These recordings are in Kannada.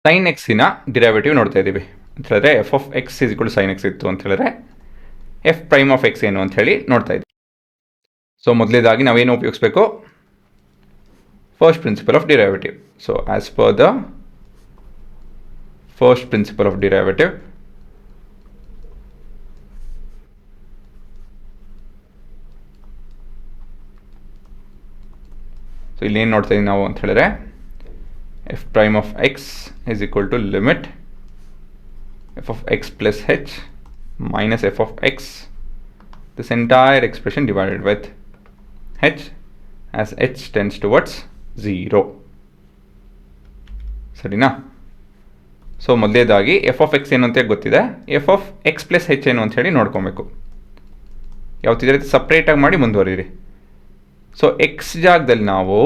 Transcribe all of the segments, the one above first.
ಸೈನ್ ಎಕ್ಸಿನ ಡಿರೈವೇಟಿವ್ ನೋಡ್ತಾ ಇದ್ದೀವಿ ಅಂತ ಹೇಳಿದ್ರೆ f of x is equal to sine x ಇತ್ತು ಅಂತ ಹೇಳಿದ್ರೆ ಎಫ್ ಪ್ರೈಮ್ ಆಫ್ ಎಕ್ಸ್ ಏನು ಅಂತ ಹೇಳಿ ನೋಡ್ತಾ ಇದ್ದೀವಿ. ಸೊ ಮೊದಲೇದಾಗಿ ನಾವೇನು ಉಪಯೋಗಿಸ್ಬೇಕು, first principle of derivative. So as per the first principle of derivative, so ಇಲ್ಲಿ ಏನು ನೋಡ್ತಾ ಇದ್ದೀವಿ ನಾವು ಅಂತ ಹೇಳಿದ್ರೆ f prime of x is equal to limit f of x plus h minus f of x, this entire expression divided with h as h tends towards 0. ಸರಿನಾ? ಸೊ ಮೊದಲೇದಾಗಿ ಎಫ್ ಆಫ್ ಎಕ್ಸ್ ಏನು ಅಂತ ಗೊತ್ತಿದೆ, ಎಫ್ ಆಫ್ ಎಕ್ಸ್ ಪ್ಲಸ್ ಹೆಚ್ ಏನು ಅಂತ ಹೇಳಿ ನೋಡ್ಕೊಬೇಕು. ಯಾವತ್ತಿದ್ರೆ ರೀತಿ ಸಪ್ರೇಟಾಗಿ ಮಾಡಿ ಮುಂದುವರಿರಿ. ಸೊ ಎಕ್ಸ್ ಜಾಗದಲ್ಲಿ ನಾವು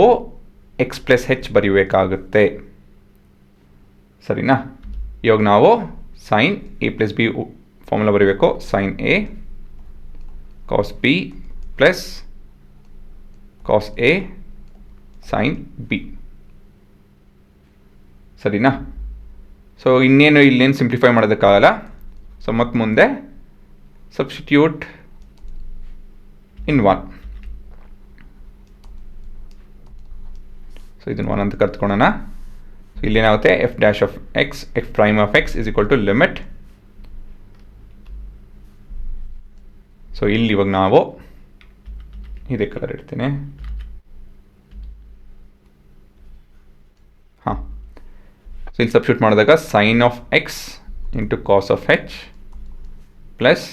ಎಕ್ಸ್ ಪ್ಲಸ್ ಹೆಚ್ ಬರೀಬೇಕಾಗುತ್ತೆ. ಸರಿನಾ? ಇವಾಗ ನಾವು sine a plus b formula ಬರೀಬೇಕು. Sine a cos b plus cos a sine b. ಸರಿನಾ? ಸೊ ಇನ್ನೇನು ಇಲ್ಲೇನು ಸಿಂಪ್ಲಿಫೈ ಮಾಡೋದಕ್ಕಾಗಲ್ಲ. ಸೊ ಮತ್ತು ಮುಂದೆ ಸಬ್ಸ್ಟಿಟ್ಯೂಟ್ ಇನ್ 1. ಸೊ ಇದನ್ನು 1 ಅಂತ ಕರ್ತ್ಕೊಳ್ಳೋಣ. ಸೊ ಇಲ್ಲೇನಾಗುತ್ತೆ f dash of x, f prime of x is equal to limit. So ಇಲ್ಲಿ ಇವಾಗ ನಾವು ಇದೇ ಕಲರ್ ಇಡ್ತೀನಿ. ಹಾಂ, ಸೊ ಇಲ್ಲಿ ಸಬ್ಸ್ಟಿಟ್ಯೂಟ್ ಮಾಡಿದಾಗ sine of x into cos of h plus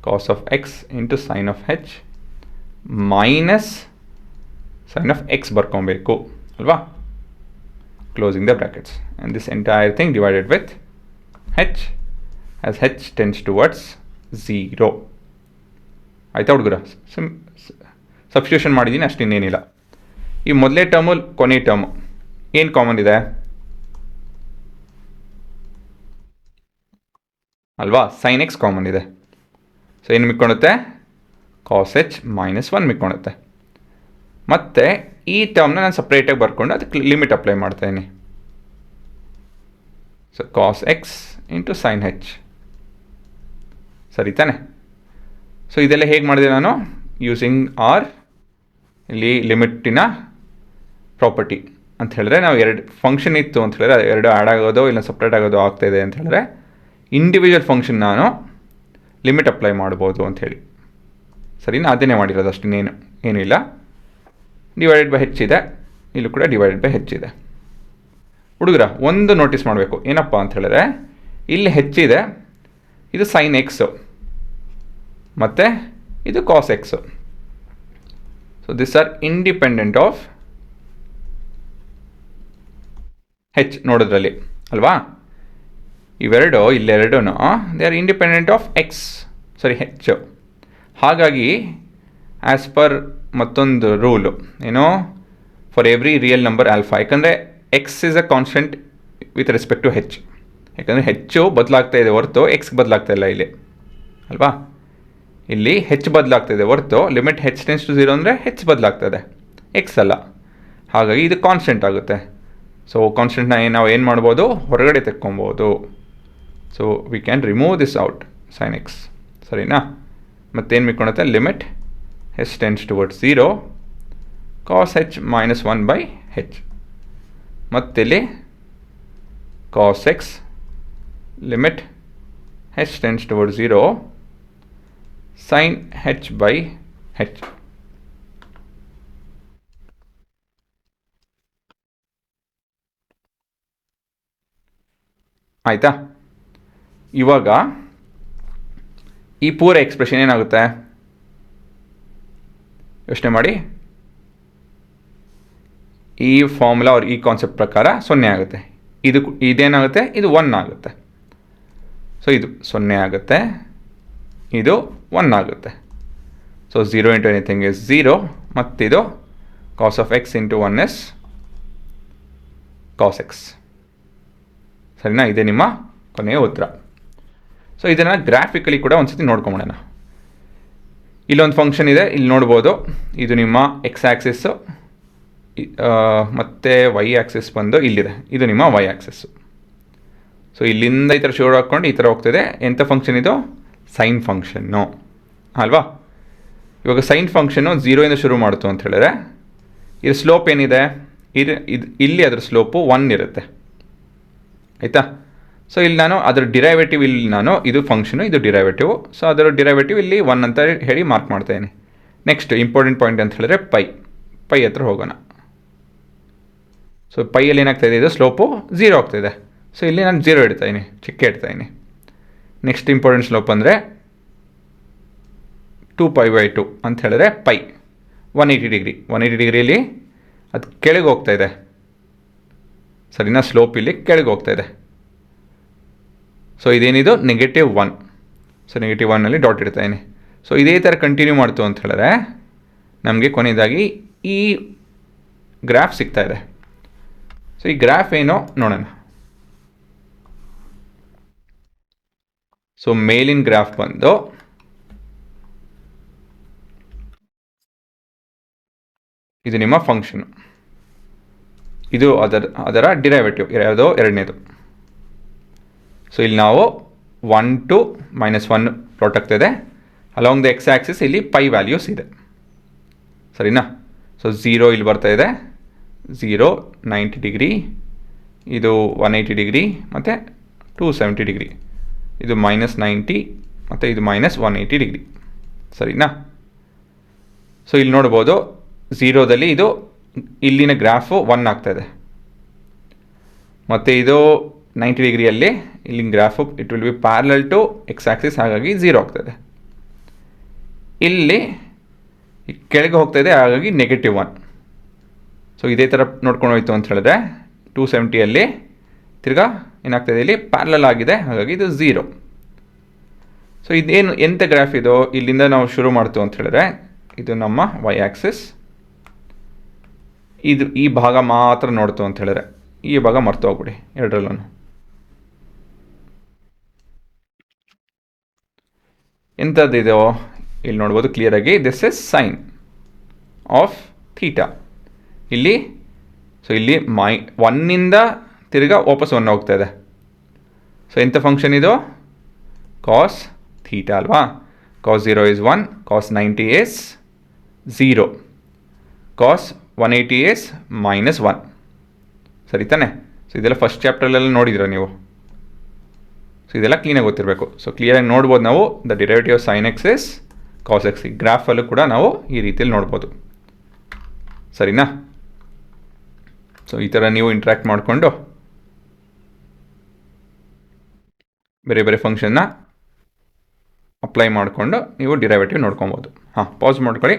cos of x into sine of h minus sine of x ಬರ್ಕೊಬೇಕು ಅಲ್ವಾ, closing the brackets, and this entire thing divided with h as h tends towards 0. ಆಯಿತಾ ಹುಡುಗರ? ಸಬ್ಸ್ಟಿಟ್ಯೂಷನ್ ಮಾಡಿದ್ದೀನಿ, ಅಷ್ಟಿನ್ನೇನಿಲ್ಲ. ಈ ಮೊದಲೇ ಟರ್ಮು ಕೊನೆ ಟರ್ಮು ಏನು ಕಾಮನ್ ಇದೆ ಅಲ್ವಾ? ಸೈನ್ ಎಕ್ಸ್ ಕಾಮನ್ ಇದೆ. ಸೊ ಏನು ಮಿಕ್ಕೊಳುತ್ತೆ? ಕಾಸ್ ಎಚ್ ಮೈನಸ್ 1 ಮಿಕ್ಕೊಳುತ್ತೆ. ಮತ್ತು ಈ ಟರ್ಮ್ನ ನಾನು ಸಪ್ರೇಟಾಗಿ ಬರ್ಕೊಂಡು ಅದಕ್ಕೆ ಲಿಮಿಟ್ ಅಪ್ಲೈ ಮಾಡ್ತಾಯಿದ್ದೀನಿ. So cos x into sine h. ಸರಿ ತಾನೆ? ಸೊ ಇದೆಲ್ಲ ಹೇಗೆ ಮಾಡಿದೆ ನಾನು? ಯೂಸಿಂಗ್ ಆರ್ ಇಲ್ಲಿ ಲಿಮಿಟಿನ ಪ್ರಾಪರ್ಟಿ ಅಂತ ಹೇಳಿದ್ರೆ, ನಾವು ಎರಡು ಫಂಕ್ಷನ್ ಇತ್ತು ಅಂತ ಹೇಳಿದ್ರೆ ಎರಡು ಆ್ಯಡ್ ಆಗೋದು ಇಲ್ಲ ಸಪ್ರೇಟ್ ಆಗೋದು ಆಗ್ತಾಯಿದೆ ಅಂತ ಹೇಳಿದ್ರೆ ಇಂಡಿವಿಜುವಲ್ ಫಂಕ್ಷನ್ ನಾನು ಲಿಮಿಟ್ ಅಪ್ಲೈ ಮಾಡ್ಬೋದು ಅಂಥೇಳಿ. ಸರಿನಾ? ಅದನ್ನೇ ಮಾಡಿರೋದು, ಅಷ್ಟನ್ನೇನು ಏನೂ ಇಲ್ಲ. ಡಿವೈಡೆಡ್ ಬೈ ಹೆಚ್ಚಿದೆ, ಇಲ್ಲೂ ಕೂಡ ಡಿವೈಡೆಡ್ ಬೈ ಹೆಚ್ಚಿದೆ. ಹುಡುಗರ ಒಂದು ನೋಟಿಸ್ ಮಾಡಬೇಕು, ಏನಪ್ಪ ಅಂತ ಹೇಳಿದ್ರೆ ಇಲ್ಲಿ ಹೆಚ್ಚಿದೆ, ಇದು ಸೈನ್ ಎಕ್ಸು ಮತ್ತು ಇದು cos x. So this are independent of h ನೋಡೋದ್ರಲ್ಲಿ ಅಲ್ವಾ? ಇವೆರಡು ಇಲ್ಲೆರಡೂ they are independent of x, sorry h. ಹಾಗಾಗಿ ಆ್ಯಸ್ ಪರ್ ಮತ್ತೊಂದು ರೂಲು ಏನೋ for every real number alpha, ಯಾಕಂದರೆ x is a constant with respect to h. ಯಾಕಂದರೆ ಹೆಚ್ಚು ಬದಲಾಗ್ತಾ ಇದೆ ಹೊರತು ಎಕ್ಸ್ ಬದಲಾಗ್ತಾ ಇಲ್ಲ ಇಲ್ಲಿ ಅಲ್ವಾ? ಇಲ್ಲಿ ಹೆಚ್ ಬದಲಾಗ್ತಾಯಿದೆ ಹೊರತು ಲಿಮಿಟ್ ಹೆಚ್ ಟೆನ್ಸ್ ಟು 0 ಅಂದರೆ ಹೆಚ್ ಬದಲಾಗ್ತದೆ, ಎಕ್ಸ್ ಅಲ್ಲ. ಹಾಗಾಗಿ ಇದು ಕಾನ್ಸ್ಟೆಂಟ್ ಆಗುತ್ತೆ. ಸೊ ಕಾನ್ಸ್ಟೆಂಟ್ನ ನಾವು ಏನು ಮಾಡ್ಬೋದು? ಹೊರಗಡೆ ತೆಕ್ಕೊಬೋದು. So we can remove this out sine x. ಸರಿನಾ? ಮತ್ತೇನು ಮಿಕ್ಕೊಳುತ್ತೆ? Limit h tends towards 0 cos h minus 1 by h. ಮತ್ತಿಲ್ಲಿ cos x limit h tends towards 0 sine h by h. ಆಯಿತಾ? ಇವಾಗ ಈ ಪೂರ ಎಕ್ಸ್ಪ್ರೆಷನ್ ಏನಾಗುತ್ತೆ ಯೋಚನೆ ಮಾಡಿ. ಈ ಫಾರ್ಮುಲಾ ಅವ್ರ ಈ ಕಾನ್ಸೆಪ್ಟ್ ಪ್ರಕಾರ 0 ಆಗುತ್ತೆ. ಇದೇನಾಗುತ್ತೆ? ಇದು 1 ಆಗುತ್ತೆ. ಸೊ ಇದು 0 ಆಗುತ್ತೆ, ಇದು 1 ಆಗುತ್ತೆ. ಸೊ 0 ಇಂಟು ಎನಿಥಿಂಗ್ ಇಸ್ 0, ಮತ್ತಿದು cos of x into 1 is cos x. ಸರಿನಾ? ಇದೇ ನಿಮ್ಮ ಕೊನೆಯ ಉತ್ತರ. ಸೊ ಇದನ್ನು ಗ್ರಾಫಿಕಲಿ ಕೂಡ ಒಂದು ಸತಿ ನೋಡ್ಕೊಂಬಿಡೋಣ. ಇಲ್ಲೊಂದು ಫಂಕ್ಷನ್ ಇದೆ, ಇಲ್ಲಿ ನೋಡ್ಬೋದು. ಇದು ನಿಮ್ಮ ಎಕ್ಸ್ ಆ್ಯಕ್ಸಿಸ್ಸು ಮತ್ತು ವೈ ಆ್ಯಕ್ಸಿಸ್ ಬಂದು ಇಲ್ಲಿದೆ, ಇದು ನಿಮ್ಮ ವೈ ಆ್ಯಕ್ಸಿಸ್ಸು. ಸೊ ಇಲ್ಲಿಂದ ಈ ಥರ ಶುರು ಹಾಕ್ಕೊಂಡು ಈ ಥರ ಹೋಗ್ತಿದೆ. ಎಂಥ ಫಂಕ್ಷನ್ ಇದು? ಸೈನ್ ಫಂಕ್ಷನ್ನು ಅಲ್ವಾ? ಇವಾಗ ಸೈನ್ ಫಂಕ್ಷನ್ನು 0ಇಂದ ಶುರು ಮಾಡ್ತು ಅಂತ ಹೇಳಿದ್ರೆ ಇದ್ರ ಸ್ಲೋಪ್ ಏನಿದೆ? ಇಲ್ಲಿ ಅದರ ಸ್ಲೋಪು 1 ಇರುತ್ತೆ, ಆಯಿತಾ? ಸೊ ಇಲ್ಲಿ ನಾನು ಅದರ ಡಿರೈವೇಟಿವ್, ಇಲ್ಲಿ ನಾನು ಇದು ಫಂಕ್ಷನು, ಇದು ಡಿರೈವೇಟಿವ್. ಸೊ ಅದರ ಡಿರೈವೇಟಿವ್ ಇಲ್ಲಿ 1 ಅಂತ ಹೇಳಿ ಮಾರ್ಕ್ ಮಾಡ್ತಾಯಿದ್ದೀನಿ. ನೆಕ್ಸ್ಟ್ ಇಂಪಾರ್ಟೆಂಟ್ ಪಾಯಿಂಟ್ ಅಂತ ಹೇಳಿದ್ರೆ ಪೈ ಹತ್ರ ಹೋಗೋಣ. ಸೊ ಪೈಯಲ್ಲಿ ಏನಾಗ್ತಾಯಿದೆ? ಇದು ಸ್ಲೋಪು 0 ಆಗ್ತಾಯಿದೆ. ಸೊ ಇಲ್ಲಿ ನಾನು 0 ಇಡ್ತಾಯಿದ್ದೀನಿ, ಚಿಕ್ಕ ಇಡ್ತಾಯಿದ್ದೀನಿ. ನೆಕ್ಸ್ಟ್ ಇಂಪಾರ್ಟೆಂಟ್ ಸ್ಲೋಪ್ ಅಂದರೆ 2π/2 ಅಂತ ಹೇಳಿದ್ರೆ 180 ಡಿಗ್ರಿ. 180 ಡಿಗ್ರಿಯಲ್ಲಿ ಅದು ಕೆಳಗೆ ಹೋಗ್ತಾಯಿದೆ, ಸರಿನಾ? ಸ್ಲೋಪ್ ಇಲ್ಲಿ ಕೆಳಗೆ ಹೋಗ್ತಾಯಿದೆ. ಸೊ ಇದೇನಿದು? -1. ಸೊ -1ನಲ್ಲಿ ಡಾಟ್ ಇಡ್ತಾಯಿದ್ದೀನಿ. ಸೊ ಇದೇ ಥರ ಕಂಟಿನ್ಯೂ ಮಾಡ್ತು ಅಂತ ಹೇಳಿದ್ರೆ ನಮಗೆ ಕೊನೆಯದಾಗಿ ಈ ಗ್ರಾಫ್ ಸಿಗ್ತಾಯಿದೆ. ಸೊ ಈ ಗ್ರಾಫ್ ಏನೋ ನೋಡೋಣ. ಸೊ ಮೇಲಿನ ಗ್ರಾಫ್ ಬಂದು ಇದು ನಿಮ್ಮ ಫಂಕ್ಷನು, ಇದು ಅದರ ಡಿರೈವೇಟಿವ್ ಯಾವುದೋ ಎರಡನೇದು. ಸೊ ಇಲ್ಲಿ ನಾವು 1 to -1 ಪ್ಲಾಟ್ ಆಗ್ತಾಯಿದೆ. ಅಲಾಂಗ್ ದ ಎಕ್ಸ್ ಆ್ಯಕ್ಸಿಸ್ ಇಲ್ಲಿ ಪೈ ವ್ಯಾಲ್ಯೂಸ್ ಇದೆ, ಸರಿನಾ? ಸೊ 0 ಇಲ್ಲಿ ಬರ್ತಾ ಇದೆ, 0 90 ಡಿಗ್ರಿ, ಇದು 180 ಡಿಗ್ರಿ ಮತ್ತು 270 ಡಿಗ್ರಿ, ಇದು -90 ಮತ್ತು ಇದು -180 ಡಿಗ್ರಿ, ಸರಿನಾ? ಸೊ ಇಲ್ಲಿ ನೋಡ್ಬೋದು 0ದಲ್ಲಿ ಇದು ಇಲ್ಲಿನ ಗ್ರಾಫು 1 ಆಗ್ತಾಯಿದೆ, ಮತ್ತು ಇದು 90 ಡಿಗ್ರಿಯಲ್ಲಿ ಇಲ್ಲಿನ graph it will be parallel to x axis, ಹಾಗಾಗಿ 0 ಆಗ್ತಾಯಿದೆ. ಇಲ್ಲಿ ಕೆಳಗೆ ಹೋಗ್ತಾಯಿದೆ, ಹಾಗಾಗಿ -1. ಸೊ ಇದೇ ಥರ ನೋಡ್ಕೊಂಡು ಹೋಯ್ತು ಅಂತ ಹೇಳಿದ್ರೆ 270ಯಲ್ಲಿ ತಿರ್ಗಾ ಏನಾಗ್ತಾಯಿದೆ? ಇಲ್ಲಿ ಪ್ಯಾರಲಲ್ ಆಗಿದೆ, ಹಾಗಾಗಿ ಇದು 0. ಸೊ ಇದೇನು ಎಂಥ ಗ್ರಾಫ್ ಇದು? ಇಲ್ಲಿಂದ ನಾವು ಶುರು ಮಾಡ್ತು ಅಂತ ಹೇಳಿದ್ರೆ ಇದು ನಮ್ಮ ವೈ ಆ್ಯಕ್ಸಿಸ್, ಇದು ಈ ಭಾಗ ಮಾತ್ರ ನೋಡ್ತು ಅಂತ ಹೇಳಿದ್ರೆ ಈ ಭಾಗ ಮರ್ತು ಹೋಗ್ಬಿಡಿ ಎರಡರಲ್ಲೂ. ಎಂಥದ್ದಿದೋ ಇಲ್ಲಿ ನೋಡ್ಬೋದು ಕ್ಲಿಯರಾಗಿ, this is sine of theta. ಇಲ್ಲಿ ಸೊ ಇಲ್ಲಿ 1ಇಂದ ತಿರ್ಗಾ ವಾಪಸ್ 1 ಹೋಗ್ತಾ ಇದೆ. ಸೊ ಎಂಥ ಫಂಕ್ಷನ್ ಇದು? ಕಾಸ್ ಥೀಟಾ ಅಲ್ವಾ? ಕಾಸ್ 0 is 1, cos 90 is 0, cos 180 is -1, ಸರಿ ತಾನೆ? ಸೊ ಇದೆಲ್ಲ ಫಸ್ಟ್ ಚಾಪ್ಟರ್ಲೆಲ್ಲ ನೋಡಿದಿರ ನೀವು. ಸೊ ಇದೆಲ್ಲ ಕ್ಲೀನಾಗಿ ಗೊತ್ತಿರಬೇಕು. ಸೊ ಕ್ಲಿಯರಾಗಿ ನೋಡ್ಬೋದು ನಾವು the derivative of sine x is cos x. ಈ ಗ್ರಾಫಲ್ಲೂ ಕೂಡ ನಾವು ಈ ರೀತಿಯಲ್ಲಿ ನೋಡ್ಬೋದು, ಸರಿನಾ? ಸೊ ಈ ಥರ ನೀವು ಇಂಟ್ರ್ಯಾಕ್ಟ್ ಮಾಡಿಕೊಂಡು ಬೇರೆ ಬೇರೆ ಫಂಕ್ಷನ್ನ ಅಪ್ಲೈ ಮಾಡಿಕೊಂಡು ನೀವು ಡಿರೈವೇಟಿವ್ ನೋಡ್ಕೊಬೋದು. ಹಾಂ, ಪಾಸ್ ಮಾಡ್ಕೊಳ್ಳಿ.